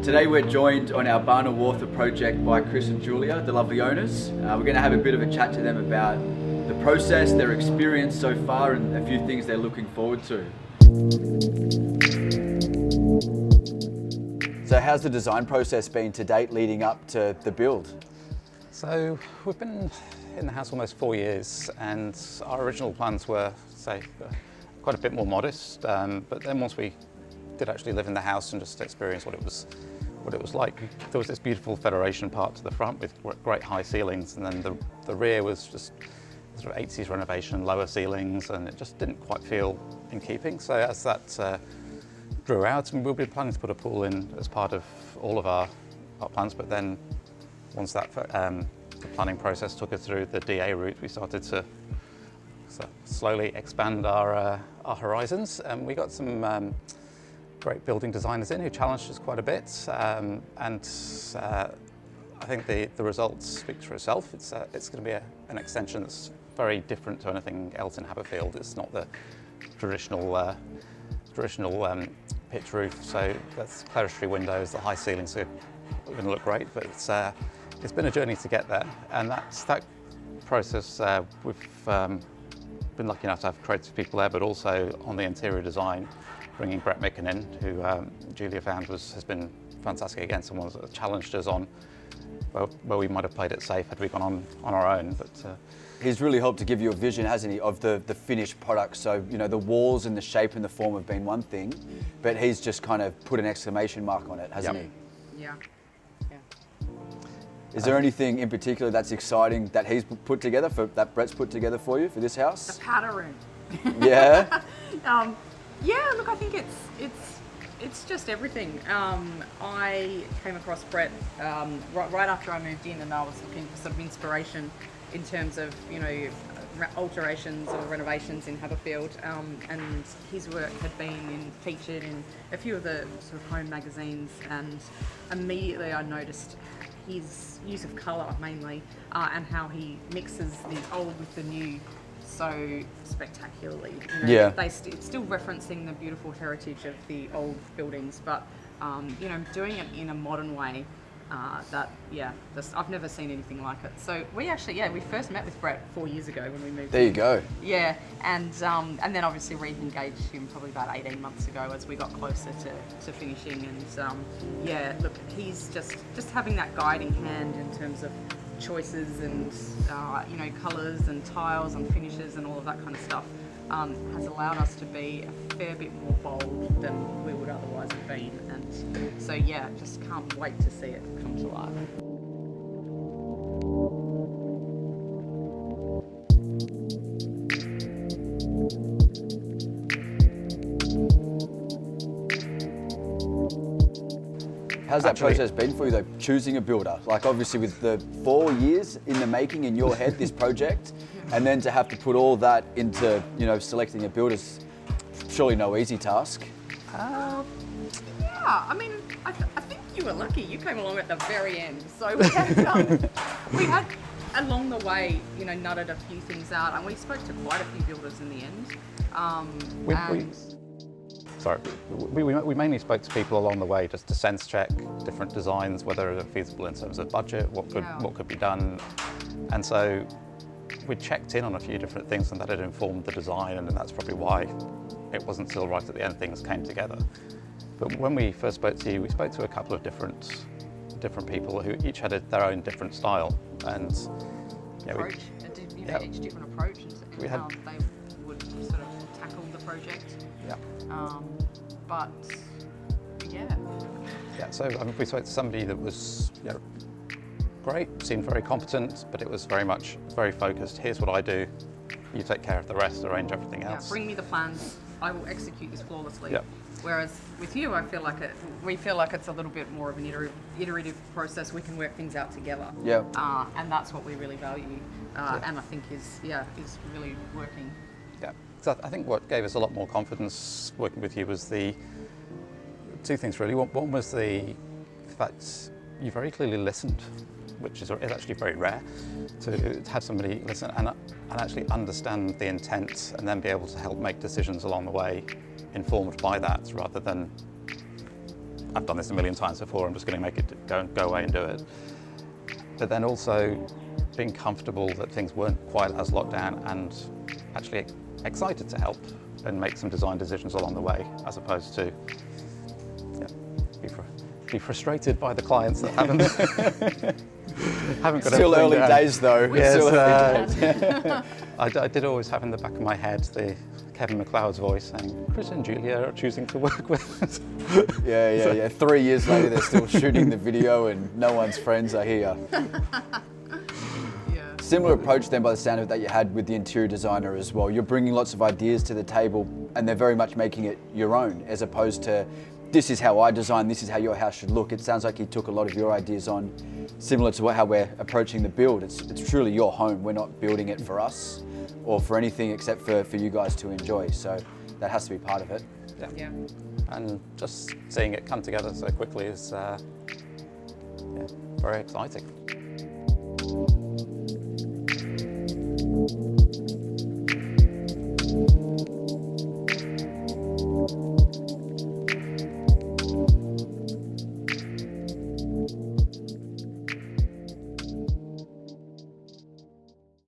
Today we're joined on our Barnawartha project by Chris and Julia, the lovely owners. We're going to have a bit of a chat to them about the process, their experience so far, and a few things they're looking forward to. So how's the design process been to date leading up to the build? So we've been in the house almost 4 years, and our original plans were, say, quite a bit more modest. But then once we did actually live in the house and just experience what it was like, there was this beautiful federation part to the front with great high ceilings, and then the rear was just sort of 80s renovation, lower ceilings, and it just didn't quite feel in keeping. So as that grew out, and we'll be planning to put a pool in as part of all of our plans, but then once that the planning process took us through the DA route, we started to slowly expand our horizons, and we got some great building designers in who challenged us quite a bit, and I think the results speak for itself. It's going to be an extension that's very different to anything else in Haberfield. It's not the traditional pitch roof, so that's clerestory windows. The high ceilings are going to look great, but it's been a journey to get there, and that process. We've been lucky enough to have creative people there, but also on the interior design, bringing Brett Micken in, who Julia found has been fantastic. Again, someone that challenged us on where we might have played it safe had we gone on our own. But he's really helped to give you a vision, hasn't he, of the finished product. So, you know, the walls and the shape and the form have been one thing, but he's just kind of put an exclamation mark on it, hasn't he? Yeah. Is there anything in particular that's exciting that he's put together, that Brett's put together for you for this house? The powder room. Yeah? Yeah, look, I think it's just everything. I came across Brett right after I moved in, and I was looking for sort of inspiration in terms of, you know, alterations or renovations in Haberfield, and his work had been featured in a few of the sort of home magazines, and immediately I noticed his use of colour mainly, and how he mixes the old with the new so spectacularly. You know, yeah. It's still referencing the beautiful heritage of the old buildings, but you know, doing it in a modern way. I've never seen anything like it. So we first met with Brett 4 years ago when we moved. There you go. Yeah, and then obviously re-engaged him probably about 18 months ago as we got closer to finishing. And look, he's just having that guiding hand in terms of choices and you know, colours and tiles and finishes and all of that kind of stuff, has allowed us to be a fair bit more bold than we would otherwise have been. And so yeah, just can't wait to see it come to life. How's that process been for you though, choosing a builder? Like obviously with the 4 years in the making in your head, this project, and then to have to put all that into, you know, selecting a builder's surely no easy task. Yeah, I mean, I think you were lucky. You came along at the very end. So we had along the way, you know, nutted a few things out, and we spoke to quite a few builders in the end. We mainly spoke to people along the way just to sense check different designs, whether they're feasible in terms of budget, what could be done, and so we checked in on a few different things, and that had informed the design, and that's probably why it wasn't till right at the end things came together. But when we first spoke to you, we spoke to a couple of different people who each had their own different style, and approach, each different approach, and how they would sort of tackle the project. Yeah. But yeah. Yeah. So we spoke to somebody that was great, seemed very competent, but it was very focused. Here's what I do. You take care of the rest, arrange everything else. Yeah, bring me the plans. I will execute this flawlessly. Yep. Whereas with you, we feel like it's a little bit more of an iterative process. We can work things out together. Yeah. And that's what we really value, and I think is really working. Yeah. So I think what gave us a lot more confidence working with you was the two things really. One was the fact you very clearly listened, which is actually very rare, to have somebody listen and actually understand the intent and then be able to help make decisions along the way informed by that, rather than I've done this a million times before, I'm just going to make it go away and do it. But then also being comfortable that things weren't quite as locked down and actually excited to help and make some design decisions along the way, as opposed to be frustrated by the clients that haven't got Still early down. days though. Yes, Still early days. I did always have in the back of my head the Kevin MacLeod's voice saying, Chris and Julia are choosing to work with us. Yeah. 3 years later, they're still shooting the video and no one's friends are here. Yeah. Similar approach then by the sound of it that you had with the interior designer as well. You're bringing lots of ideas to the table and they're very much making it your own, as opposed to this is how I design, this is how your house should look. It sounds like he took a lot of your ideas on, similar to how we're approaching the build. It's truly your home. We're not building it for us or for anything except for you guys to enjoy. So that has to be part of it. Yeah. And just seeing it come together so quickly is very exciting.